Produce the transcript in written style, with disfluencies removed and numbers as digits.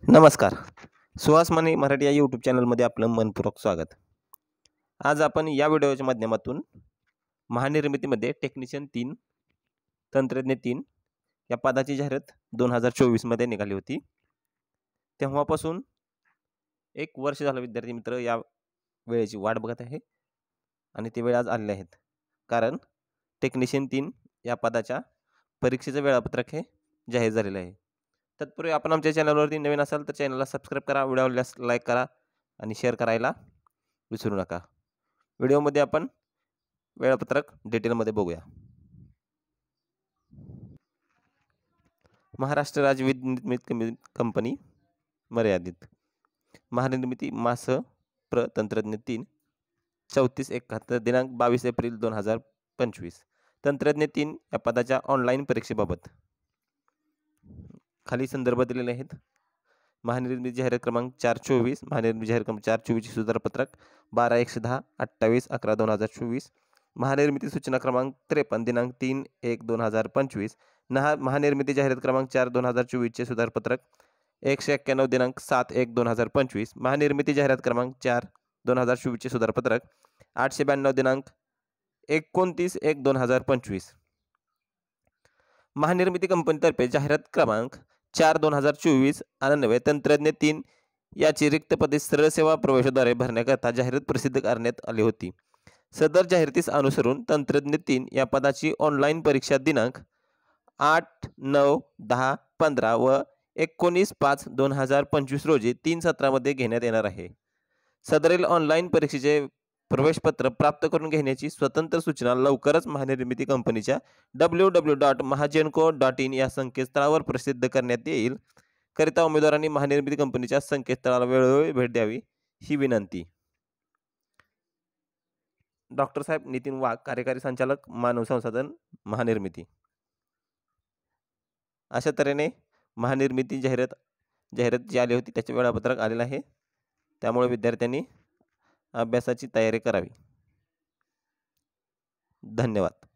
नमस्कार. सुहास माने मराठी या यूट्यूब चॅनलमध्ये आपलं मनपूर्वक स्वागत. आज आपण या व्हिडिओच्या माध्यमातून महानिर्मितीमध्ये टेक्निशियन 3 तंत्रज्ञ 3 या पदाची जाहिरात 2024मध्ये निघाली होती. तेव्हापासून 1 वर्ष झालं विद्यार्थी मित्र या वेळेची वाट बघत आहे आणि ते वेळ आज आलेले आहेत. कारण टेक्निशियन 3 या पदाच्या परीक्षेचं वेळापत्रक हे जाहीर झालेलं आहे. तत्पूर्वी आपण आमच्या चॅनलवरती नवीन असाल तर चॅनलला सबस्क्राईब करा, व्हिडिओला लाईक करा आणि शेअर करायला विसरू नका. व्हिडिओमध्ये आपण वेळापत्रक डिटेलमध्ये बघूया. महाराष्ट्र राज्य विद्युत निर्मिती कंपनी मर्यादित महानिर्मिती प्र तंत्रज्ञ 3 3471 दिनांक 22 एप्रिल 2025. तंत्रज्ञ 3 या पदाच्या ऑनलाईन परीक्षेबाबत खाली संदर्भ दिलेले आहेत. महानिर्मिती जाहिरात क्रमांक 424, महानिर्मिती जाहिरात क्रमांक 424 सुधारपत्रक 12/110 28/11/2024. महानिर्मिती सूचना क्रमांक 53 दिनांक 3/1/2025. महानिर्मिती जाहिरात क्रमांक 4/2024 सुधारपत्रक 191 दिनांक 7/1/2025. महानिर्मिती जाहिरात क्रमांक 4/2024 सुधारपत्रक 892 दिनांक 29/1/2025. महानिर्मिती कंपनीतर्फे जाहिरात क्रमांक 4/2024 अन्वये तंत्रज्ञ 3 याची रिक्त पदे सरळ सेवा प्रवेशाद्वारे भरण्याकरता जाहिरात प्रसिद्ध करण्यात आली होती. सदर जाहिरातीस अनुसरून तंत्रज्ञ 3 या पदाची ऑनलाईन परीक्षा दिनांक 8, 9, 10, 15 व 19/5/2025 रोजी 3 सत्रामध्ये घेण्यात येणार आहे. सदरील ऑनलाईन परीक्षेचे प्रवेशपत्र प्राप्त करून घेण्याची स्वतंत्र सूचना लवकरच महानिर्मिती कंपनीच्या www.mahagenco.in या संकेतस्थळावर प्रसिद्ध करण्यात येईल. करिता उमेदवारांनी महानिर्मिती कंपनीच्या संकेतस्थळाला वेळोवेळी भेट द्यावी ही विनंती. डॉक्टर साहेब नितीन वाघ, कार्यकारी संचालक, मानव संसाधन, महानिर्मिती. अशा तऱ्हेने महानिर्मिती जाहिरात जी आली होती त्याचे वेळापत्रक आलेलं आहे. त्यामुळे विद्यार्थ्यांनी अभ्यासाची तयारी करावी. धन्यवाद.